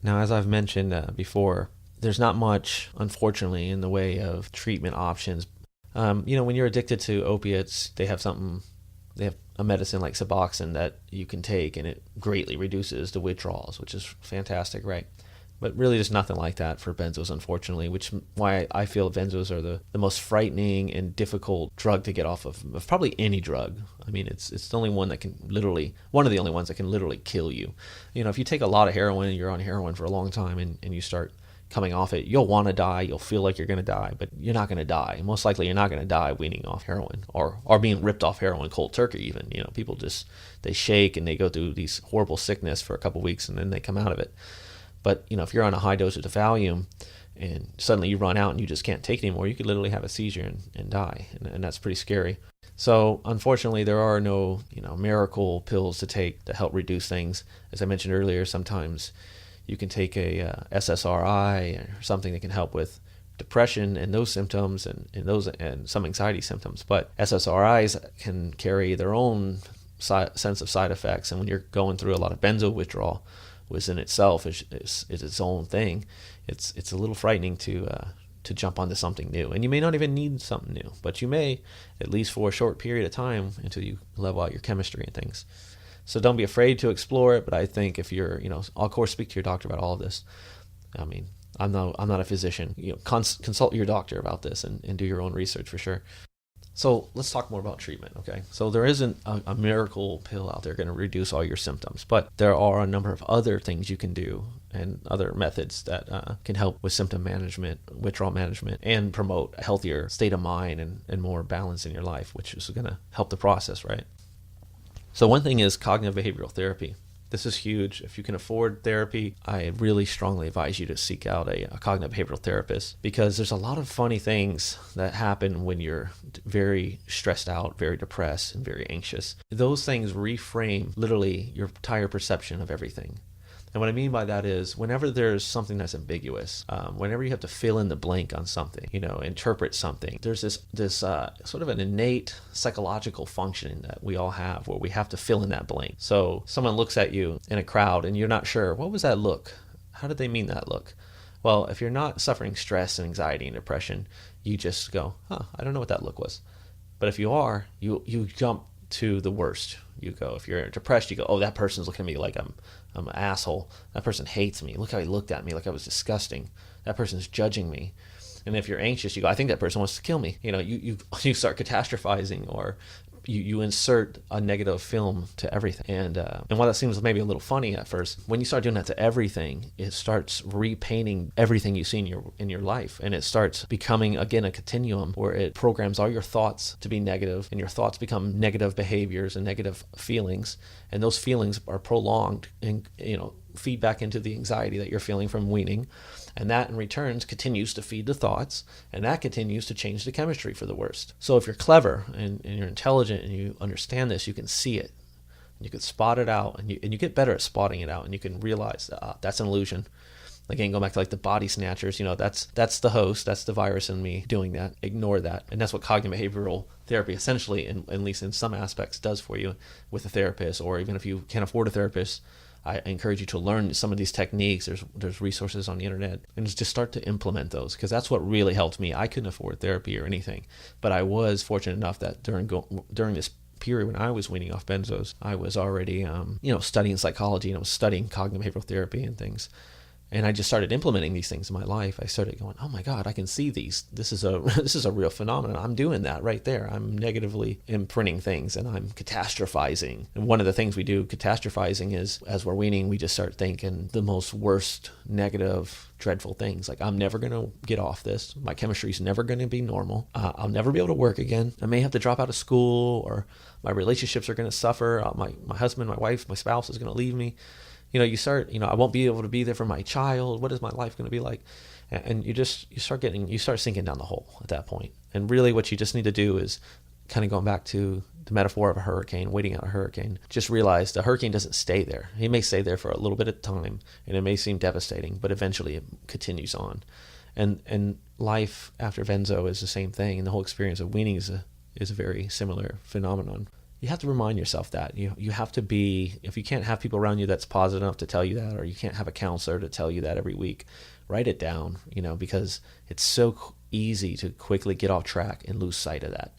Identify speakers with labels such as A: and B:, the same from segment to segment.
A: Now, as I've mentioned before, there's not much, unfortunately, in the way of treatment options. When you're addicted to opiates, they have a medicine like Suboxone that you can take, and it greatly reduces the withdrawals, which is fantastic, right? But really, there's nothing like that for benzos, unfortunately, which is why I feel benzos are the most frightening and difficult drug to get off of probably any drug. I mean, it's the only one that can one of the only ones that can literally kill you. If you take a lot of heroin and you're on heroin for a long time and you start coming off it, you'll want to die, you'll feel like you're going to die, but you're not going to die. Most likely, you're not going to die weaning off heroin or being ripped off heroin cold turkey even. People they shake and they go through these horrible sickness for a couple weeks and then they come out of it. But, if you're on a high dose of the Valium and suddenly you run out and you just can't take it anymore, you could literally have a seizure and die. And that's pretty scary. So unfortunately, there are no, miracle pills to take to help reduce things. As I mentioned earlier, sometimes you can take a SSRI or something that can help with depression and those symptoms and some anxiety symptoms. But SSRIs can carry their own sense of side effects. And when you're going through a lot of benzo withdrawal, which in itself is its own thing, it's a little frightening to jump onto something new. And you may not even need something new, but you may, at least for a short period of time, until you level out your chemistry and things. So don't be afraid to explore it. But I think if you're, of course, speak to your doctor about all of this. I mean, I'm not a physician. Consult your doctor about this and do your own research for sure. So let's talk more about treatment, okay? So there isn't a miracle pill out there going to reduce all your symptoms, but there are a number of other things you can do and other methods that can help with symptom management, withdrawal management, and promote a healthier state of mind and more balance in your life, which is going to help the process, right? So one thing is cognitive behavioral therapy. This is huge. If you can afford therapy, I really strongly advise you to seek out a cognitive behavioral therapist, because there's a lot of funny things that happen when you're very stressed out, very depressed, and very anxious. Those things reframe literally your entire perception of everything. And what I mean by that is whenever there's something that's ambiguous, whenever you have to fill in the blank on something, interpret something, there's this sort of an innate psychological function that we all have where we have to fill in that blank. So someone looks at you in a crowd and you're not sure, what was that look? How did they mean that look? Well, if you're not suffering stress and anxiety and depression, you just go, I don't know what that look was. But if you are, you jump to the worst. You go, if you're depressed, you go, oh, that person's looking at me like I'm an asshole. That person hates me. Look how he looked at me, like I was disgusting. That person's judging me. And if you're anxious, you go, I think that person wants to kill me. You start catastrophizing, or you insert a negative film to everything. And while that seems maybe a little funny at first, when you start doing that to everything, it starts repainting everything you see in your life. And it starts becoming, again, a continuum where it programs all your thoughts to be negative, and your thoughts become negative behaviors and negative feelings. And those feelings are prolonged and, feed back into the anxiety that you're feeling from weaning. And that in return continues to feed the thoughts, and that continues to change the chemistry for the worst. So if you're clever and you're intelligent and you understand this, you can see it. You can spot it out, and you get better at spotting it out, and you can realize that's an illusion. Again, going back to like the body snatchers, that's the host, that's the virus in me doing that. Ignore that. And that's what cognitive behavioral therapy essentially, at least in some aspects, does for you with a therapist. Or even if you can't afford a therapist, I encourage you to learn some of these techniques. There's resources on the internet, and just start to implement those, because that's what really helped me. I couldn't afford therapy or anything, but I was fortunate enough that during this period when I was weaning off benzos, I was already studying psychology, and I was studying cognitive behavioral therapy and things. And I just started implementing these things in my life. I started going, oh my God, I can see these. This is a real phenomenon. I'm doing that right there. I'm negatively imprinting things, and I'm catastrophizing. And one of the things we do catastrophizing is, as we're weaning, we just start thinking the most worst, negative, dreadful things. Like, I'm never going to get off this. My chemistry is never going to be normal. I'll never be able to work again. I may have to drop out of school, or my relationships are going to suffer. My husband, my wife, my spouse is going to leave me. You start, I won't be able to be there for my child. What is my life going to be like? And you start sinking down the hole at that point. And really what you just need to do is, kind of going back to the metaphor of a hurricane, waiting out a hurricane, just realize the hurricane doesn't stay there. He may stay there for a little bit of time, and it may seem devastating, but eventually it continues on. And life after benzo is the same thing, and the whole experience of weaning is a very similar phenomenon. you have to remind yourself that. You have to be, if you can't have people around you that's positive enough to tell you that, or you can't have a counselor to tell you that every week, write it down, because it's so easy to quickly get off track and lose sight of that.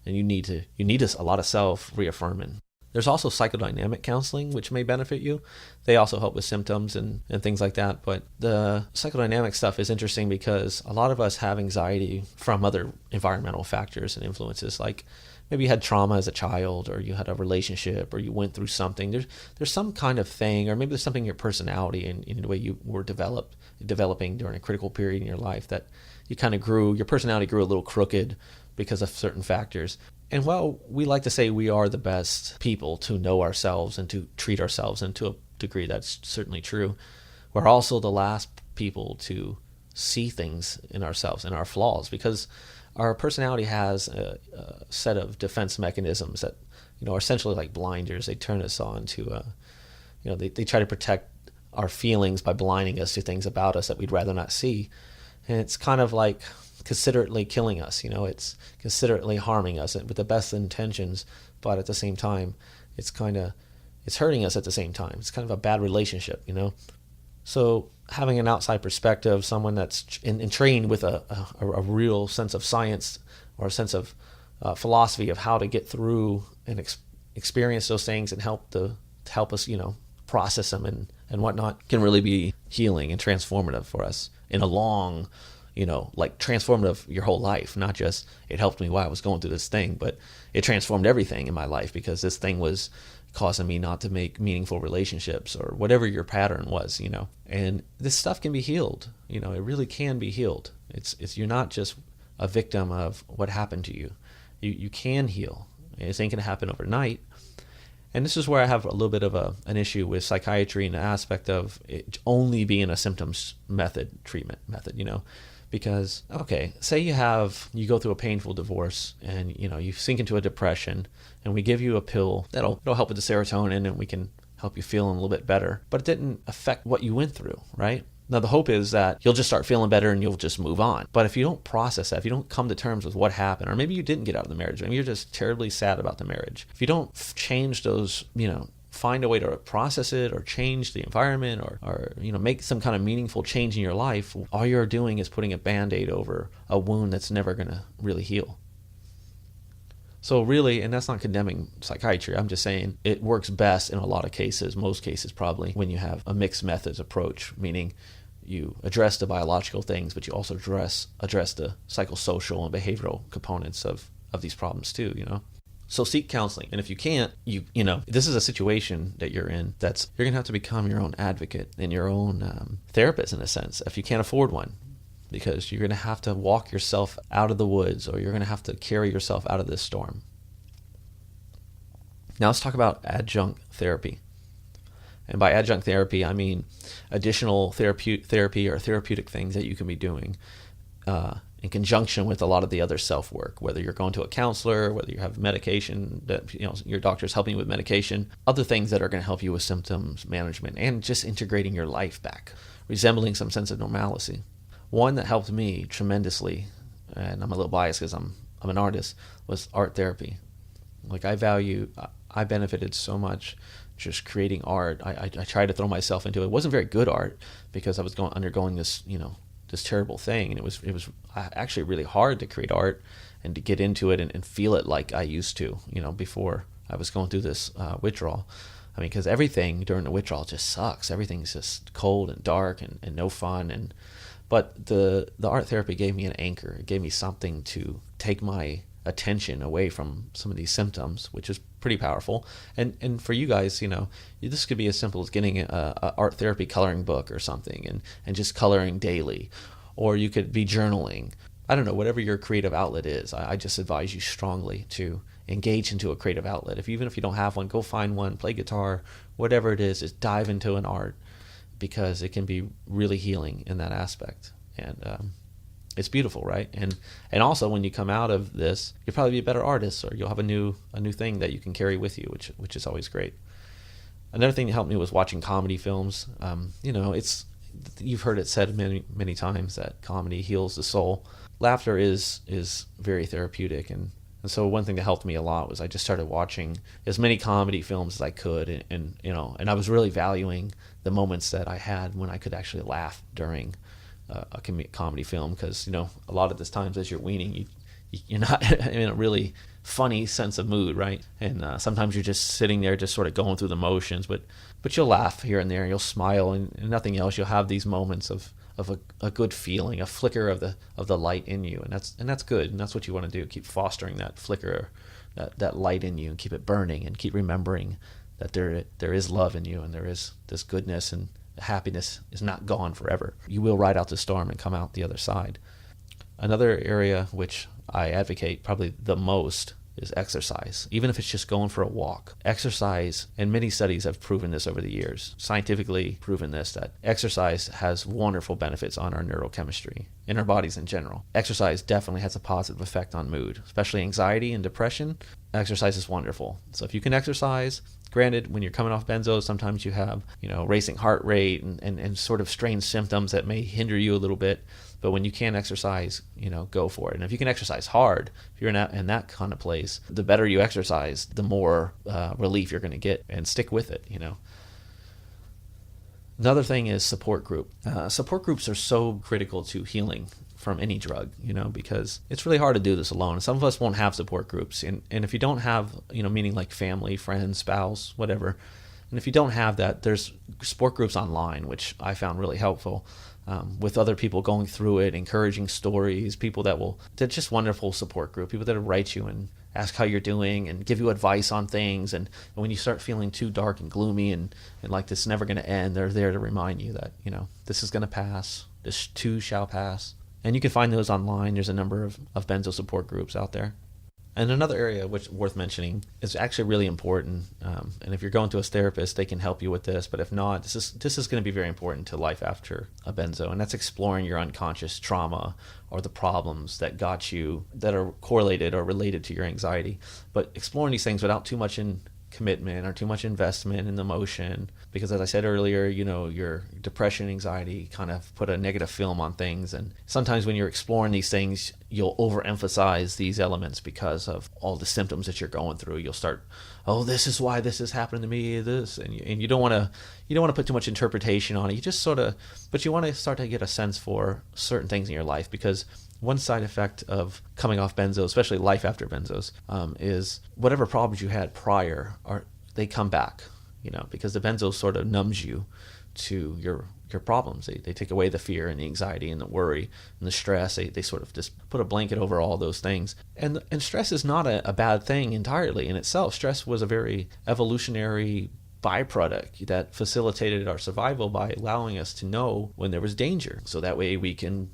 A: And you need a lot of self-reaffirming. There's also psychodynamic counseling, which may benefit you. They also help with symptoms and things like that. But the psychodynamic stuff is interesting because a lot of us have anxiety from other environmental factors and influences, like maybe you had trauma as a child, or you had a relationship, or you went through something. There's some kind of thing, or maybe there's something in your personality and in the way you were developing during a critical period in your life that you kind of your personality grew a little crooked because of certain factors. And while we like to say we are the best people to know ourselves and to treat ourselves, and to a degree that's certainly true, we're also the last people to see things in ourselves and our flaws, because our personality has a set of defense mechanisms that are essentially like blinders. They turn us on to they try to protect our feelings by blinding us to things about us that we'd rather not see. And it's kind of like considerately killing us, it's considerately harming us with the best intentions, but at the same time, it's hurting us at the same time. It's kind of a bad relationship, So having an outside perspective, someone that's trained with a real sense of science, or a sense of philosophy of how to get through and experience those things and help us, process them and whatnot, can really be healing and transformative for us in a long, like transformative your whole life. Not just it helped me while I was going through this thing, but it transformed everything in my life, because this thing was causing me not to make meaningful relationships, or whatever your pattern was, And this stuff can be healed, it really can be healed. It's you're not just a victim of what happened to you. You can heal. This ain't gonna happen overnight. And this is where I have a little bit of an issue with psychiatry and the aspect of it only being a symptoms treatment method, because, okay, say you go through a painful divorce, and, you sink into a depression, and we give you a pill it'll help with the serotonin, and we can help you feel a little bit better, but it didn't affect what you went through, right? Now, the hope is that you'll just start feeling better and you'll just move on. But if you don't process that, if you don't come to terms with what happened, or maybe you didn't get out of the marriage, maybe you're just terribly sad about the marriage. If you don't change those, find a way to process it, or change the environment, or make some kind of meaningful change in your life, all you're doing is putting a Band-Aid over a wound that's never going to really heal. So really, and that's not condemning psychiatry, I'm just saying it works best in a lot of cases, most cases probably, when you have a mixed methods approach, meaning you address the biological things, but you also address the psychosocial and behavioral components of these problems too, So seek counseling. And if you can't, this is a situation that you're in you're going to have to become your own advocate and your own therapist in a sense, if you can't afford one. Because you're going to have to walk yourself out of the woods, or you're going to have to carry yourself out of this storm. Now let's talk about adjunct therapy. And by adjunct therapy, I mean additional therapy or therapeutic things that you can be doing in conjunction with a lot of the other self-work, whether you're going to a counselor, whether you have medication that your doctor's helping you with medication, other things that are going to help you with symptoms management, and just integrating your life back, resembling some sense of normalcy. One that helped me tremendously, and I'm a little biased because I'm an artist, was art therapy. Like I benefited so much just creating art. I tried to throw myself into it. It wasn't very good art because I was undergoing this, this terrible thing, and it was actually really hard to create art and to get into it and feel it like I used to, before I was going through this withdrawal. I mean, because everything during the withdrawal just sucks. Everything's just cold and dark and no fun. But the art therapy gave me an anchor. It gave me something to take my attention away from some of these symptoms, which is pretty powerful. And for you guys, this could be as simple as getting a art therapy coloring book or something and just coloring daily. Or you could be journaling. I don't know, whatever your creative outlet is. I just advise you strongly to engage into a creative outlet. Even if you don't have one, go find one, play guitar, whatever it is, just dive into an art, because it can be really healing in that aspect. And it's beautiful, right? And also when you come out of this, you'll probably be a better artist, or you'll have a new thing that you can carry with you, which is always great. Another thing that helped me was watching comedy films. You've heard it said many times that comedy heals the soul. Laughter is very therapeutic, and And so one thing that helped me a lot was I just started watching as many comedy films as I could, and I was really valuing the moments that I had when I could actually laugh during a comedy film, because a lot of the times as you're weaning, you're not in a really funny sense of mood, right? And sometimes you're just sitting there just sort of going through the motions, but you'll laugh here and there, you'll smile, and nothing else. You'll have these moments of a good feeling, a flicker of the light in you, and that's good, and that's what you want to do. Keep fostering that flicker, that light in you, and keep it burning, and keep remembering that there is love in you, and there is this goodness, and happiness is not gone forever. You will ride out the storm and come out the other side. Another area which I advocate probably the most is exercise, even if it's just going for a walk. Exercise, and many studies have proven this over the years, scientifically proven this, that exercise has wonderful benefits on our neurochemistry, in our bodies in general. Exercise definitely has a positive effect on mood, especially anxiety and depression. Exercise is wonderful. So if you can exercise, granted, when you're coming off benzos, sometimes you have, racing heart rate and sort of strange symptoms that may hinder you a little bit. But when you can exercise, go for it. And if you can exercise hard, if you're in that kind of place, the better you exercise, the more relief you're going to get, and stick with it, Another thing is support group. Support groups are so critical to healing from any drug, because it's really hard to do this alone. Some of us won't have support groups. And if you don't have, meaning like family, friends, spouse, whatever, and if you don't have that, there's support groups online, which I found really helpful. With other people going through it, encouraging stories, they're just wonderful support group, people that write you and ask how you're doing and give you advice on things. And when you start feeling too dark and gloomy and like this is never going to end, they're there to remind you that, this is going to pass, this too shall pass. And you can find those online. There's a number of benzo support groups out there. And another area which worth mentioning is actually really important, and if you're going to a therapist, they can help you with this. But if not, this is going to be very important to life after a benzo, and that's exploring your unconscious trauma or the problems that got you, that are correlated or related to your anxiety. But exploring these things without too much commitment or too much investment in the emotion, because as I said earlier, your depression, anxiety kind of put a negative film on things, and sometimes when you're exploring these things, you'll overemphasize these elements because of all the symptoms that you're going through. You'll start, this is why this is happening to me, and you don't want to put too much interpretation on it. You just but you want to start to get a sense for certain things in your life, because one side effect of coming off benzos, especially life after benzos, is whatever problems you had prior, they come back, because the benzos sort of numbs you to your problems. They take away the fear and the anxiety and the worry and the stress. They sort of just put a blanket over all those things. And stress is not a bad thing entirely in itself. Stress was a very evolutionary byproduct that facilitated our survival by allowing us to know when there was danger, so that way we can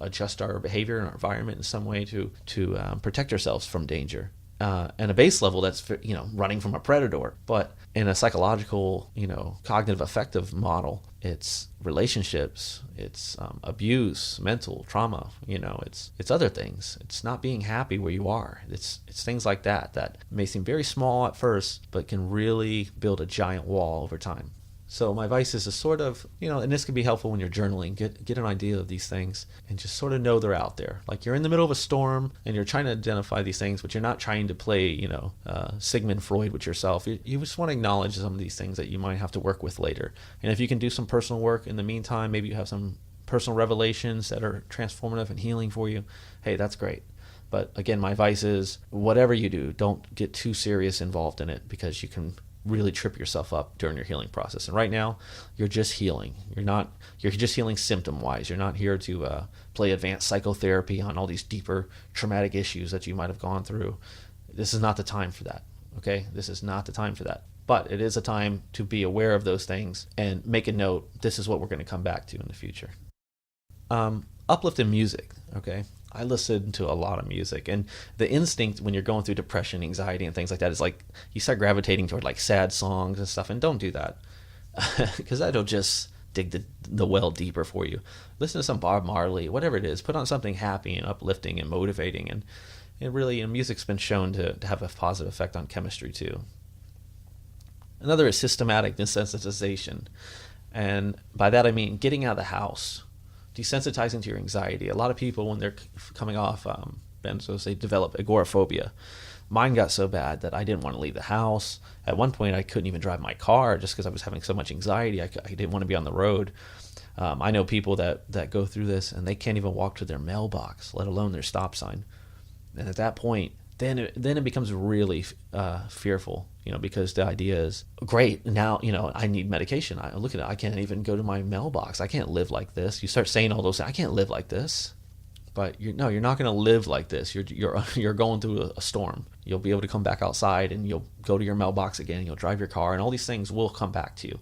A: adjust our behavior and our environment in some way to protect ourselves from danger. And a base level, that's running from a predator. But in a psychological cognitive affective model, it's relationships, it's abuse, mental trauma, it's other things. It's not being happy where you are. It's things like that may seem very small at first, but can really build a giant wall over time. So my advice is to sort of, and this can be helpful when you're journaling, get an idea of these things and just sort of know they're out there. Like you're in the middle of a storm and you're trying to identify these things, but you're not trying to play, Sigmund Freud with yourself. You just want to acknowledge some of these things that you might have to work with later. And if you can do some personal work in the meantime, maybe you have some personal revelations that are transformative and healing for you, hey, that's great. But again, my advice is whatever you do, don't get too serious involved in it, because you can really trip yourself up during your healing process. And right now, you're just healing. You're just healing symptom-wise. You're not here to play advanced psychotherapy on all these deeper traumatic issues that you might have gone through. This is not the time for that, okay? This is not the time for that. But it is a time to be aware of those things and make a note, this is what we're going to come back to in the future. Uplifting music, okay? I listen to a lot of music, and the instinct when you're going through depression, anxiety, and things like that is like you start gravitating toward like sad songs and stuff, and don't do that, because that'll just dig the well deeper for you. Listen to some Bob Marley, whatever it is. Put on something happy and uplifting and motivating, and it really, music's been shown to have a positive effect on chemistry too. Another is systematic desensitization, and by that I mean getting out of the house. Desensitizing to your anxiety. A lot of people, when they're coming off benzos, they develop agoraphobia. Mine got so bad that I didn't want to leave the house. At one point, I couldn't even drive my car just because I was having so much anxiety. I didn't want to be on the road. I know people that go through this and they can't even walk to their mailbox, let alone their stop sign. And at that point, then it becomes really fearful, because the idea is, great, now, I need medication. I look at it, I can't even go to my mailbox. I can't live like this. You start saying all those things, I can't live like this. But you're not going to live like this. You're going through a storm. You'll be able to come back outside, and you'll go to your mailbox again, and you'll drive your car, and all these things will come back to you.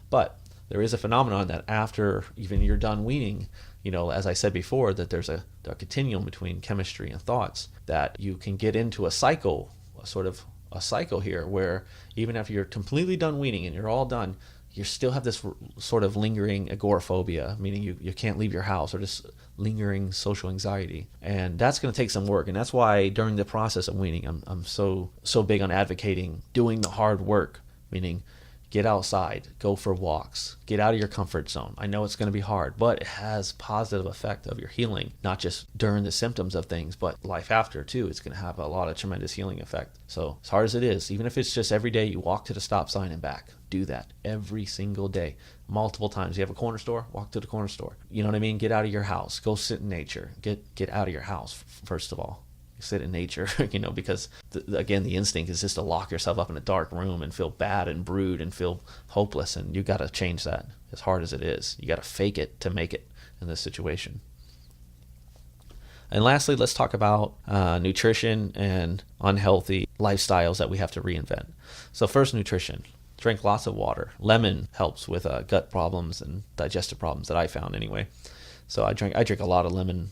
A: But there is a phenomenon that after even you're done weaning, as I said before, that there's a continuum between chemistry and thoughts, that you can get into a cycle, a cycle here, where even after you're completely done weaning and you're all done, you still have this sort of lingering agoraphobia, meaning you can't leave your house, or just lingering social anxiety. And that's going to take some work. And that's why during the process of weaning, I'm so big on advocating doing the hard work, meaning get outside, go for walks, get out of your comfort zone. I know it's going to be hard, but it has positive effect of your healing, not just during the symptoms of things, but life after too. It's going to have a lot of tremendous healing effect. So as hard as it is, even if it's just every day you walk to the stop sign and back, do that every single day, multiple times. You have a corner store, walk to the corner store. You know what I mean? Get out of your house, go sit in nature, get out of your house first of all. Sit in nature, because again, the instinct is just to lock yourself up in a dark room and feel bad and brood and feel hopeless. And you got to change that, as hard as it is. You got to fake it to make it in this situation. And lastly, let's talk about nutrition and unhealthy lifestyles that we have to reinvent. So first, nutrition. Drink lots of water. Lemon helps with gut problems and digestive problems that I found anyway. So I drink a lot of lemon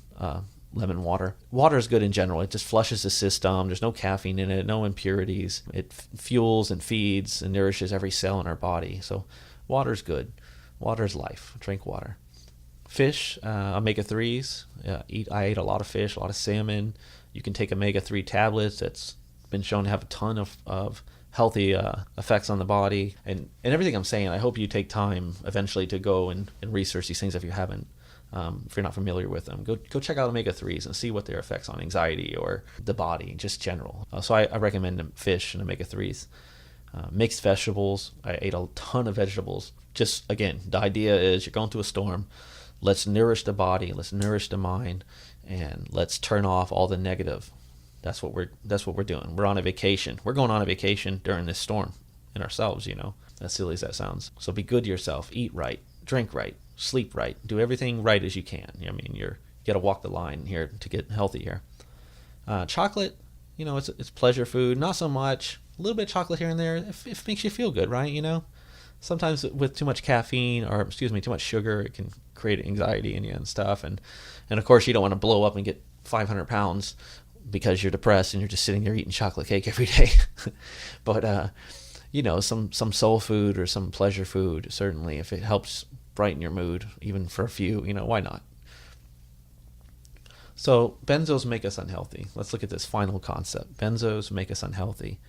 A: water. Water is good in general. It just flushes the system. There's no caffeine in it, no impurities. It fuels and feeds and nourishes every cell in our body. So water is good. Water is life. Drink water. Fish, omega-3s. I ate a lot of fish, a lot of salmon. You can take omega-3 tablets. That's been shown to have a ton of healthy effects on the body. And everything I'm saying, I hope you take time eventually to go and research these things if you haven't. If you're not familiar with them, go check out omega-3s and see what their effects on anxiety or the body, just general. So I recommend fish and omega-3s. Mixed vegetables. I ate a ton of vegetables. Just, again, the idea is you're going through a storm. Let's nourish the body. Let's nourish the mind. And let's turn off all the negative. That's what we're doing. We're on a vacation. We're going on a vacation during this storm in ourselves, as silly as that sounds. So be good to yourself. Eat right. Drink right. Sleep right. Do everything right as you can. I mean, you got to walk the line here to get healthy here. Chocolate, it's pleasure food. Not so much. A little bit of chocolate here and there. It makes you feel good, right? Sometimes with too much caffeine too much sugar, it can create anxiety in you and stuff. And of course, you don't want to blow up and get 500 pounds because you're depressed and you're just sitting there eating chocolate cake every day. But, some soul food or some pleasure food, certainly, if it helps brighten your mood, even for a few, why not? So benzos make us unhealthy. Let's look at this final concept. Benzos make us unhealthy.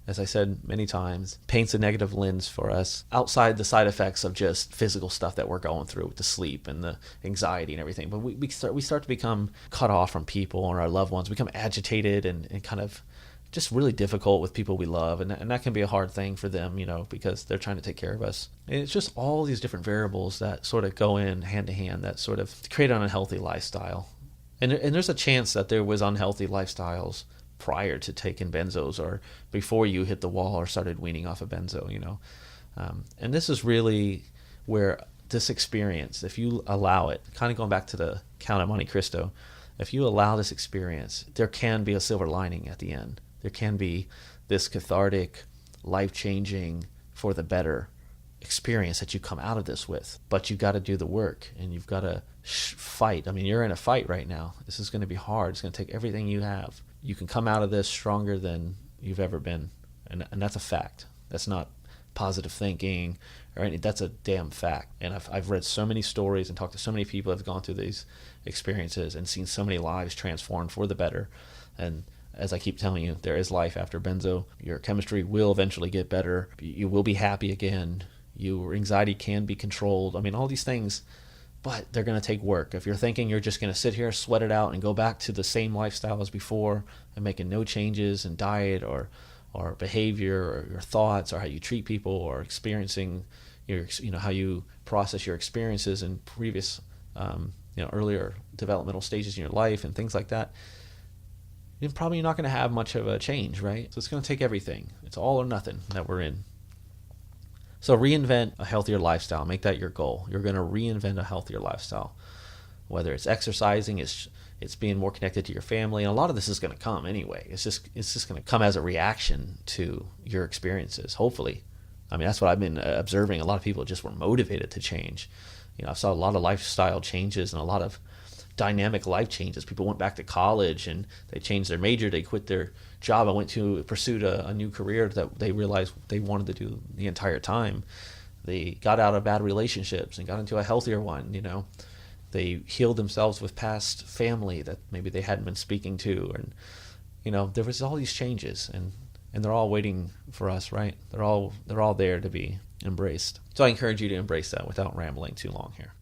A: As I said many times, paints a negative lens for us outside the side effects of just physical stuff that we're going through with the sleep and the anxiety and everything. But we start to become cut off from people or our loved ones, become agitated and kind of just really difficult with people we love, and that can be a hard thing for them, because they're trying to take care of us. And it's just all these different variables that sort of go in hand to hand that sort of create an unhealthy lifestyle. And there's a chance that there was unhealthy lifestyles prior to taking benzos or before you hit the wall or started weaning off a benzo, and this is really where this experience, if you allow it, kind of going back to the Count of Monte Cristo, if you allow this experience, there can be a silver lining at the end. There can be this cathartic, life-changing, for the better experience that you come out of this with. But you've got to do the work, and you've got to fight. I mean, you're in a fight right now. This is going to be hard. It's going to take everything you have. You can come out of this stronger than you've ever been, and that's a fact. That's not positive thinking or anything. That's a damn fact. And I've read so many stories and talked to so many people that have gone through these experiences and seen so many lives transformed for the better. And as I keep telling you, there is life after benzo. Your chemistry will eventually get better. You will be happy again. Your anxiety can be controlled. I mean, all these things, but they're going to take work. If you're thinking you're just going to sit here, sweat it out, and go back to the same lifestyle as before and making no changes in diet or behavior or your thoughts or how you treat people or experiencing your, how you process your experiences in previous, earlier developmental stages in your life and things like that, you're probably not going to have much of a change, right? So it's going to take everything. It's all or nothing that we're in. So reinvent a healthier lifestyle. Make that your goal. You're going to reinvent a healthier lifestyle. Whether it's exercising, it's being more connected to your family. And a lot of this is going to come anyway. It's just going to come as a reaction to your experiences, hopefully. I mean, that's what I've been observing. A lot of people just were motivated to change. I saw a lot of lifestyle changes and a lot of dynamic life changes. People went back to college and they changed their major. They quit their job and went to pursue a new career that they realized they wanted to do the entire time. They got out of bad relationships and got into a healthier one. They healed themselves with past family that maybe they hadn't been speaking to, and there was all these changes, and they're all waiting for us, right? They're all there to be embraced. So I encourage you to embrace that without rambling too long here.